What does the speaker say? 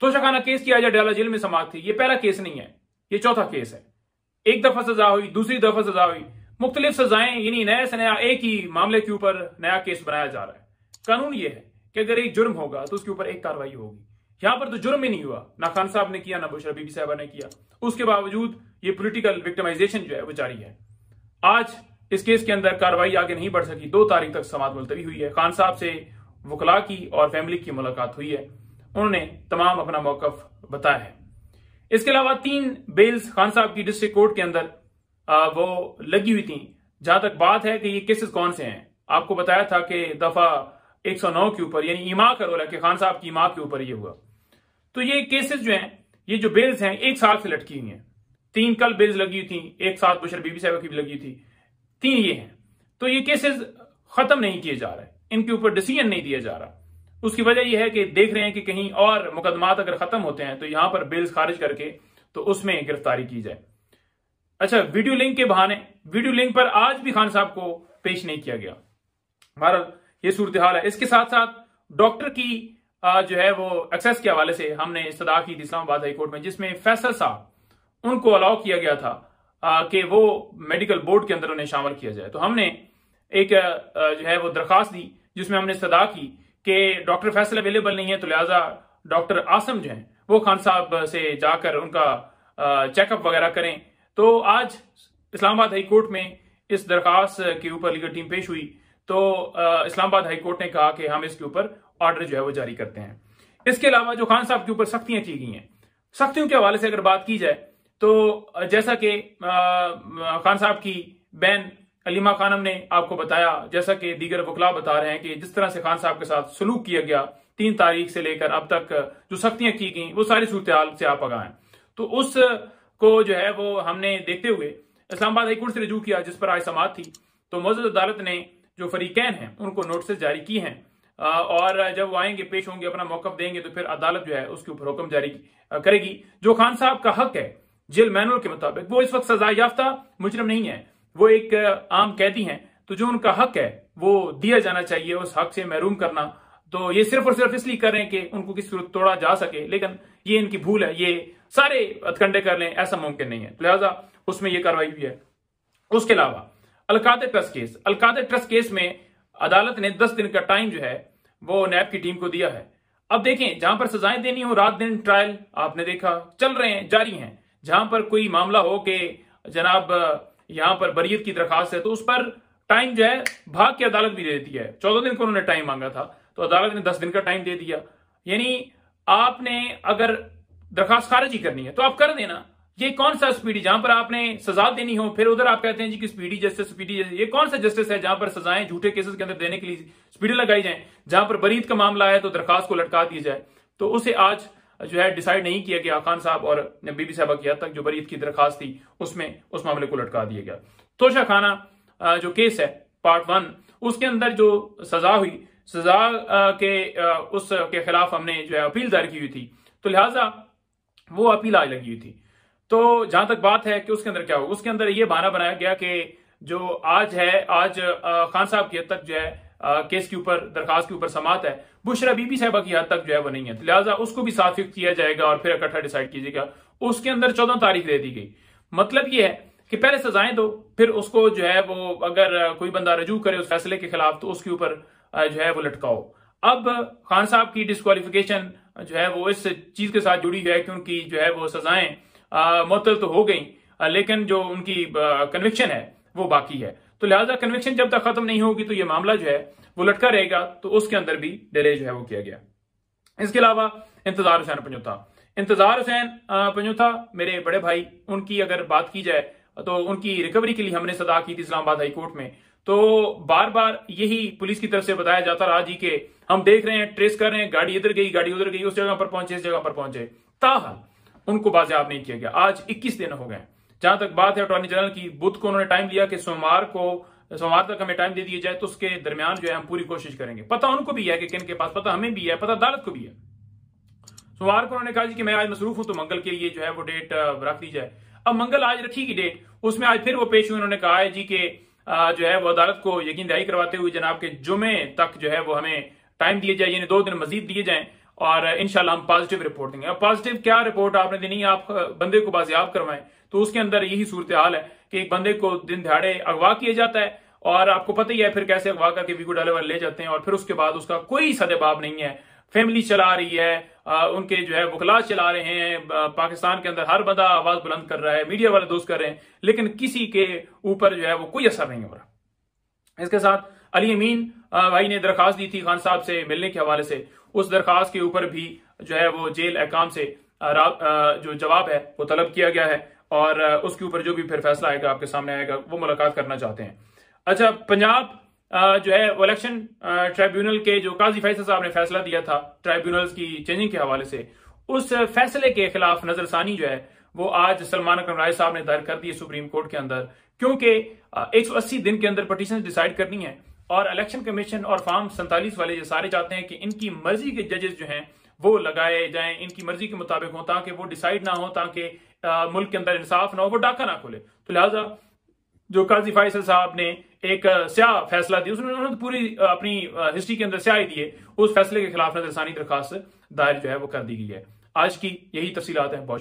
Toshakhana case की आज Adiala jail में समाप्त थी। ये पहला केस नहीं है, ये चौथा केस है। एक दफा सजा हुई, दूसरी दफा सजा हुई, मुख्तलिफ सजाएं, यानी नया से नया एक ही मामले के ऊपर नया केस बनाया जा रहा है। कानून ये है कि अगर एक जुर्म होगा तो उसके ऊपर एक कार्रवाई होगी। यहां पर तो जुर्म ही नहीं हुआ, ना खान साहब ने किया, ना बुशरा बीबी साहबा ने किया। उसके बावजूद ये पॉलिटिकल विक्टिमाइजेशन जो है वो जारी है। आज इस केस के अंदर कार्रवाई आगे नहीं बढ़ सकी। 2 तारीख तक समाअत मुलतवी हुई है। खान साहब से वकला की और फैमिली की मुलाकात हुई है, उन्होंने तमाम अपना मौकफ बताया है। इसके अलावा 3 बेल्स खान साहब की डिस्ट्रिक्ट कोर्ट के अंदर वो लगी हुई थी। जहां तक बात है कि ये केसेस कौन से हैं, आपको बताया था कि दफा 109 के ऊपर, यानी ईमा का रोल है कि खान साहब की ईमा के ऊपर ये हुआ। तो ये केसेस जो हैं, ये जो बेल्स हैं, एक साल से लटकी हुई हैं। 3 कल बेल्स लगी हुई थी, एक साथ बुशर बीबी साहब की भी लगी थी, 3 ये हैं। तो ये केसेस खत्म नहीं किए जा रहे, इनके ऊपर डिसीजन नहीं दिया जा रहा। उसकी वजह यह है कि देख रहे हैं कि कहीं और मुकदमात अगर खत्म होते हैं तो यहां पर बेल्स खारिज करके तो उसमें गिरफ्तारी की जाए। अच्छा, वीडियो लिंक के बहाने, वीडियो लिंक पर आज भी खान साहब को पेश नहीं किया गया। बहरहाल ये सूरत हाल है। इसके साथ साथ डॉक्टर की जो है वो एक्सेस के हवाले से हमने इस्तदा की थी इस्लामाबाद हाई कोर्ट में, जिसमें फैसल साहब उनको अलाउ किया गया था कि वो मेडिकल बोर्ड के अंदर उन्हें शामिल किया जाए। तो हमने एक जो है वो दरखास्त दी जिसमें हमने इस्तदा की कि डॉक्टर फैसल अवेलेबल नहीं है, तो लिहाजा डॉक्टर आसम जो है वो खान साहब से जाकर उनका चेकअप वगैरह करें। तो आज इस्लामाबाद हाई कोर्ट में इस दरखास्त के ऊपर लीगल टीम पेश हुई, तो इस्लामाबाद हाई कोर्ट ने कहा कि हम इसके ऊपर ऑर्डर जो है वो जारी करते हैं। इसके अलावा जो खान साहब के ऊपर सख्तियां की गई हैं, सख्तियों के हवाले से अगर बात की जाए तो जैसा कि खान साहब की बहन अलीमा खानम ने आपको बताया, जैसा कि दीगर वकला बता रहे हैं कि जिस तरह से खान साहब के साथ सलूक किया गया 3 तारीख से लेकर अब तक जो सख्तियां की गई, वो सारी सूरत हाल से आप आगाह हैं। तो उसको जो है वो हमने देखते हुए इस्लामाबाद हाई कोर्ट से रजू किया, जिस पर आज समाअत थी। तो मौजूद अदालत ने जो फरीकैन हैं उनको नोटिस जारी की हैं, और जब वो आएंगे, पेश होंगे, अपना मौकफ देंगे, तो फिर अदालत जो है उसके ऊपर हुक्म जारी करेगी। जो खान साहब का हक है जेल मैनुअल के मुताबिक, वो इस वक्त सजा याफ्ता मुजरिम नहीं है, वो एक आम कैदी हैं। तो जो उनका हक है वो दिया जाना चाहिए। उस हक से महरूम करना तो ये सिर्फ और सिर्फ इसलिए कर रहे हैं कि उनको किसी सूरत तोड़ा जा सके, लेकिन ये इनकी भूल है। ये सारे हथकंडे कर लें, ऐसा मुमकिन नहीं है, लिहाजा उसमें यह कार्रवाई हुई है। उसके अलावा अलकादे ट्रस्ट केस, अलकादे ट्रस्ट केस में अदालत ने 10 दिन का टाइम जो है वो नैब की टीम को दिया है। अब देखें, जहां पर सजाएं देनी हो, रात दिन ट्रायल आपने देखा चल रहे हैं, जारी हैं। जहां पर कोई मामला हो कि जनाब यहां पर बरीयत की दरखास्त है, तो उस पर टाइम जो है भाग के अदालत भी दे देती है। 14 दिन को उन्होंने टाइम मांगा था, तो अदालत ने 10 दिन का टाइम दे दिया। यानी आपने अगर दरखास्त खारिज ही करनी है तो आप कर देना। ये कौन सा स्पीडी, जहां पर आपने सजा देनी हो, फिर उधर आप कहते हैं जी कि स्पीडी जस्टिस, स्पीडी जस्टिस। ये कौन सा जस्टिस है जहां पर सजाएं झूठे केसेस के अंदर देने के लिए स्पीडी लगाई जाए? जहां पर बरीत का मामला है तो दरखास्त को लटका दिया जाए। तो उसे आज जो है डिसाइड नहीं किया गया। खान साहब और बीबी साहबा की हद तक जो बरीत की दरखास्त थी उसमें उस मामले को लटका दिया गया। तोशाखाना जो केस है पार्ट 1, उसके अंदर जो सजा हुई, सजा के उसके खिलाफ हमने जो है अपील दायर की हुई थी, तो लिहाजा वो अपील आज लगी हुई थी। तो जहां तक बात है कि उसके अंदर क्या हो, उसके अंदर ये बहाना बनाया गया कि जो आज है, आज खान साहब की हद तक जो है केस के ऊपर, दरखास्त के ऊपर समाअत है, बुशरा बीबी साहबा की हद तक जो है वो नहीं है, तो लिहाजा उसको भी साथ फिक्स किया जाएगा और फिर इकट्ठा डिसाइड कीजिएगा। उसके अंदर 14 तारीख दे दी गई। मतलब ये है कि पहले सजाएं दो, फिर उसको जो है वो अगर कोई बंदा रजू करे उस फैसले के खिलाफ तो उसके ऊपर जो है वो लटकाओ। अब खान साहब की डिस्क्वालिफिकेशन जो है वो इस चीज के साथ जुड़ी है कि उनकी जो है वो सजाएं मुअत्तल तो हो गई, लेकिन जो उनकी कन्विक्शन है वो बाकी है। तो लिहाजा कन्विक्शन जब तक खत्म नहीं होगी तो ये मामला जो है वो लटका रहेगा। तो उसके अंदर भी डिले जो है वो किया गया। इसके अलावा इंतजार हुसैन पंजोथा, इंतजार हुसैन पंजोथा मेरे बड़े भाई, उनकी अगर बात की जाए तो उनकी रिकवरी के लिए हमने सदा की थी इस्लामाबाद हाई कोर्ट में। तो बार बार यही पुलिस की तरफ से बताया जाता रहा जी के हम देख रहे हैं, ट्रेस कर रहे हैं, गाड़ी इधर गई, गाड़ी उधर गई, उस जगह पर पहुंचे, इस जगह पर पहुंचे, ताहल उनको बाजियाब नहीं किया गया। आज 21 दिन हो गए। जहां तक बात है अटॉर्नी जनरल की, बुध को उन्होंने टाइम लिया कि सोमवार तक हमें टाइम दे दिया जाए, तो उसके दरमियान जो है हम पूरी कोशिश करेंगे। पता उनको भी है कि किन के पास, पता हमें भी है, पता अदालत को भी है। सोमवार को उन्होंने कहा जी कि मैं आज मसरूफ हूं तो मंगल के लिए जो है वो डेट रख दी जाए। अब मंगल आज रखी की डेट, उसमें आज फिर वो पेश हुए। उन्होंने कहा है जी कि जो है वो अदालत को यकीन दहाई करवाते हुए जनाब के जुमे तक जो है वो हमें टाइम दिए जाए, यानी 2 दिन मजीद दिए जाएं और इंशाल्लाह हम पॉजिटिव रिपोर्ट देंगे। अब पॉजिटिव क्या रिपोर्ट आपने देनी, आप बंदे को बाजियाब करवाएं, तो उसके अंदर यही सूरत हाल है कि एक बंदे को दिन दिहाड़े अगवा किया जाता है और आपको पता ही है फिर कैसे अगवा करके वीगो डाले वाले ले जाते हैं और फिर उसके बाद उसका कोई सदेबाब नहीं है। फैमिली चला रही है, उनके जो है वकला चला रहे हैं, पाकिस्तान के अंदर हर बंदा आवाज बुलंद कर रहा है, मीडिया वाले दोस्त कर रहे हैं, लेकिन किसी के ऊपर जो है वो कोई असर नहीं हो रहा। इसके साथ अली अमीन भाई ने दरखास्त दी थी खान साहब से मिलने के हवाले से, उस दरखास्त के ऊपर भी जो है वो जेल अहकाम से जो जवाब है वो तलब किया गया है और उसके ऊपर जो भी फिर फैसला आएगा आपके सामने आएगा, वो मुलाकात करना चाहते हैं। अच्छा, पंजाब जो है वो इलेक्शन ट्राइब्यूनल के जो काजी फैसल साहब ने फैसला दिया था ट्राइब्यूनल्स की चेंजिंग के हवाले से, उस फैसले के खिलाफ नजरसानी जो है वो आज सलमान अकरम राय साहब ने दायर कर दी है सुप्रीम कोर्ट के अंदर, क्योंकि 180 दिन के अंदर पटिशन डिसाइड करनी है और इलेक्शन कमीशन और फॉर्म 47 वाले ये सारे चाहते हैं कि इनकी मर्जी के जजेस जो हैं वो लगाए जाएं, इनकी मर्जी के मुताबिक हो, ताकि वो डिसाइड ना हो, ताकि मुल्क के अंदर इंसाफ ना हो, वो डाका ना खोले। तो लिहाजा जो काजी फैसल साहब ने एक स्याह फैसला दिया, उन्होंने पूरी अपनी हिस्ट्री के अंदर स्याही दिए, उस फैसले के खिलाफ नजरसानी दरखास्त दायर जो है वो कर दी गई है। आज की यही तफसीलात हैं। बहुत